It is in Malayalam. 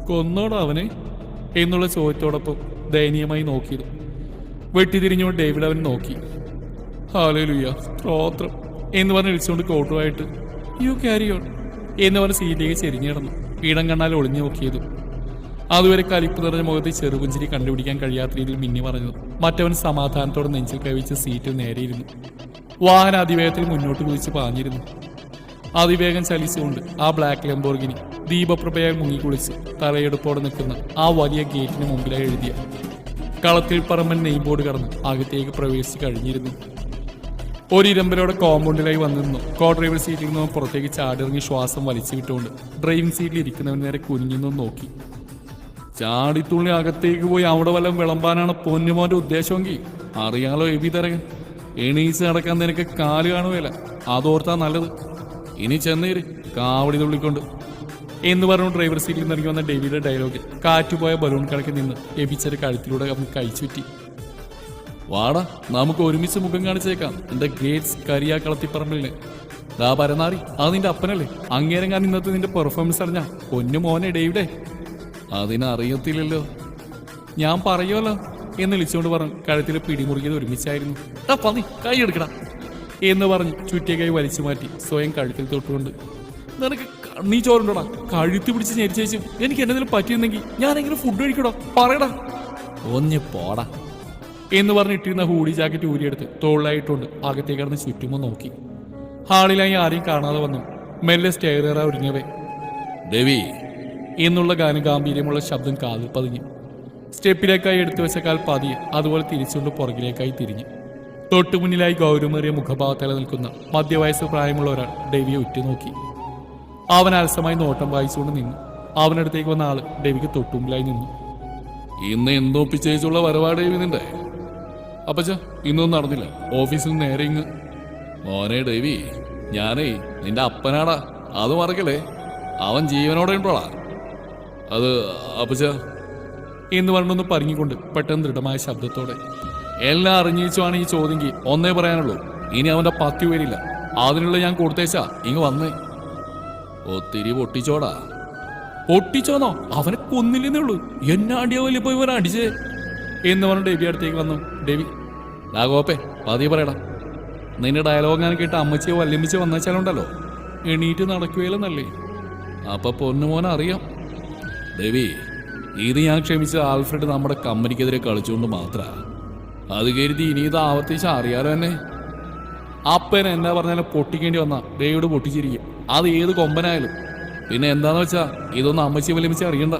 കൊന്നോടോ അവനെ എന്നുള്ള ചോദ്യത്തോടൊപ്പം ദയനീയമായി നോക്കിയത്. വെട്ടിതിരിഞ്ഞുകൊണ്ട് ഡേവിഡ് അവൻ നോക്കി. ഹല്ലേലൂയ, സ്തോത്രം എന്ന് പറഞ്ഞ് വിളിച്ചുകൊണ്ട് കോട്ടുമായിട്ട് യു ക്യാരി ഓൺ എന്ന് പറഞ്ഞ് സീറ്റിലേക്ക് ചെരിഞ്ഞു കിടന്നു. ഇടം കണ്ണാൽ ഒളിഞ്ഞു നോക്കിയത്. അതുവരെ കലിപ്പ് നിറഞ്ഞ മുഖത്ത് ചെറുപുഞ്ചിരി കണ്ടുപിടിക്കാൻ കഴിയാത്ത രീതിയിൽ മിന്നി പറഞ്ഞത്. മറ്റവൻ സമാധാനത്തോടെ നെഞ്ചിൽ കവിച്ച് സീറ്റിൽ നേരെയിരുന്നു. വാഹനം അതിവേഗത്തിൽ മുന്നോട്ട് കുതിച്ച് പാഞ്ഞിരുന്നു. അതിവേഗം ചലിച്ചുകൊണ്ട് ആ ബ്ലാക്ക് ലംബോർഗിനി ദീപപ്രഭയായി മുങ്ങിക്കുളിച്ച് തലയെടുപ്പോടെ നിൽക്കുന്ന ആ വലിയ ഗേറ്റിന് മുമ്പിലായി എഴുതിയ കളത്തിൽ പറമ്പൻ നെയിം ബോർഡ് കടന്ന് അകത്തേക്ക് പ്രവേശിച്ച് കഴിഞ്ഞിരുന്നു. ഒരിരമ്പലോടെ കോമ്പൗണ്ടിലായി വന്നിരുന്നു. കോ ഡ്രൈവർ സീറ്റിൽ നിന്നും പുറത്തേക്ക് ചാടിറങ്ങി ശ്വാസം വലിച്ചു വിട്ടുകൊണ്ട് ഡ്രൈവിംഗ് സീറ്റിൽ ഇരിക്കുന്നവൻ നേരെ കുനിഞ്ഞു നോക്കി. ചാടിത്തുള്ളി അകത്തേക്ക് പോയി അവിടെ വല്ലതും വിളമ്പാനാണ് പൊന്നുമോന്റെ ഉദ്ദേശമെങ്കിൽ അറിയാലോ എബി തരകൻ. എണീച്ച് നടക്കാൻ നിനക്ക് കാല് കാണുകയില്ല, അതോർത്താ നല്ലത്. ഇനി ചെന്നേര് കാവടി തുള്ളിക്കൊണ്ട് എന്ന് പറഞ്ഞു ഡ്രൈവർ സീറ്റിൽ നിന്ന് ഇറങ്ങി വന്ന ഡേവിയുടെ ഡയലോഗിൽ കാറ്റുപോയ ബലൂൺ കണക്കി നിന്ന് എബിച്ചൊരു കഴുത്തിലൂടെ അവൻ കഴിച്ചുറ്റി. വാടാ, നമുക്ക് ഒരുമിച്ച് മുഖം കാണിച്ചേക്കാം എന്റെ ഗ്രേറ്റ്സ് കരിയാ കളത്തിപ്പറമ്പിലിനെ. ദാ പരനാറി, അത് നിന്റെ അപ്പനല്ലേ? അങ്ങേരെങ്ങാൻ ഇന്നത്തെ നിന്റെ പെർഫോമൻസ് അറിഞ്ഞ പൊന്നു മോനെ ഡേവിഡേ. അതിനറിയത്തില്ലല്ലോ, ഞാൻ പറയുമല്ലോ എന്ന് വിളിച്ചുകൊണ്ട് പറഞ്ഞു കഴുത്തിൽ പിടിമുറുകിയത് ഒരുമിച്ചായിരുന്നു. പന്നി കൈ എടുക്കടാ എന്ന് പറഞ്ഞ് ചുറ്റിയ കൈ വലിച്ചു മാറ്റി സ്വയം കഴുത്തിൽ തൊട്ടുകൊണ്ട് നിനക്ക് നീ ചോറുണ്ടോടാ? കഴുത്തി പിടിച്ച് ഞെരിച്ചേച്ചും എനിക്ക് എന്തെങ്കിലും പറ്റിയിരുന്നെങ്കിൽ ഞാനെങ്കിലും ഫുഡ് കഴിക്കടോ, പറയടാ. ഒഞ്ഞ് പോടാ എന്ന് പറഞ്ഞിട്ടിരുന്ന ഹൂഡി ജാക്കറ്റ് ഊരിയെടുത്ത് തോളിലായിട്ടുണ്ട് അകത്തേക്ക് കിടന്ന് ചുറ്റുമോ നോക്കി. ഹാളിലായി ആരെയും കാണാതെ വന്നു മെല്ലെ സ്റ്റെയറേറാ ഒരുങ്ങവേ ദേവി എന്നുള്ള ഗാനഗാംഭീര്യമുള്ള ശബ്ദം കാതിൽ പതിഞ്ഞു. സ്റ്റെപ്പിലേക്കായി എടുത്തു വെച്ച കാൽ പതിയെ അതുപോലെ തിരിച്ചുകൊണ്ട് പുറകിലേക്കായി തിരിഞ്ഞു. തൊട്ടുമുന്നിലായി ഗൗരവമേറിയ മുഖഭാവത്തല നിൽക്കുന്ന മധ്യവയസ്സ് പ്രായമുള്ള ഒരാൾ ഡെവിയെ ഉറ്റുനോക്കി. അവൻ അലസമായി നോട്ടം വായിച്ചുകൊണ്ട് നിന്നു. അവനടുത്തേക്ക് വന്ന ആള് ഡെവിക്ക് തൊട്ടുമുമ്പിലായി നിന്നു. ഇന്ന് എന്തോപ്പിച്ചേച്ചുള്ള വരവാട് ഡേവി നിന്റെ? അപ്പച്ച ഇന്നൊന്നും നടന്നില്ല, ഓഫീസിൽ നേരെ ഇങ്ങ്. മോനെ ഡേവി, ഞാനേ നിന്റെ അപ്പനാടാ, അത് മറക്കല്ലേ. അവൻ ജീവനോടെ ഉണ്ടോടാ. അത് അപ്പച്ച എന്ന് പറഞ്ഞൊന്ന് പറഞ്ഞുകൊണ്ട് പെട്ടെന്ന് ദൃഢമായ ശബ്ദത്തോടെ. എല്ലാം അറിഞ്ഞിച്ചുമാണ് ഈ ചോദ്യമെങ്കിൽ ഒന്നേ പറയാനുള്ളൂ, ഇനി അവന്റെ 10 പേരില്ല. അതിനുള്ള ഞാൻ കൊടുത്തേച്ചാ ഇങ്ങ് വന്നേ. ഒത്തിരി പൊട്ടിച്ചോടാ. പൊട്ടിച്ചോന്നോ? അവനെ കൊന്നില്ലെന്നേ ഉള്ളൂ. എന്നാടിയോ വലിയ പോയി ഇവൻ അടിച്ചേ എന്ന് പറഞ്ഞു ഡെബി അടുത്തേക്ക് വന്നു. ഡെബി രാഘോപ്പേ പതിയെ പറയടാ. നിന്റെ ഡയലോഗ് ഞാൻ കേട്ട് അമ്മച്ചിയോ വല്യമ്മച്ചോ വന്നേച്ചാലുണ്ടല്ലോ എണീറ്റ് നടക്കുകയില്ലെന്നല്ലേ. അപ്പൊ പൊന്നുമോനെ അറിയാം. ദേവി, ഇത് ഞാൻ ക്ഷമിച്ച ആൽഫ്രഡ് നമ്മുടെ കമ്പനിക്കെതിരെ കളിച്ചുകൊണ്ട് മാത്ര. അത് കരുതി ഇനി ഇത് ആവർത്തിച്ച് അറിയാലോ എന്നെ. അപ്പനെ എന്നാ പറഞ്ഞാലും പൊട്ടിക്കേണ്ടി വന്നാ ദേവിയോട് പൊട്ടിച്ചിരിക്കും, അത് ഏത് കൊമ്പനായാലും. പിന്നെ എന്താന്ന് വെച്ചാ ഇതൊന്നും അമ്മച്ചി വല്യമ്മച്ചി അറിയണ്ട.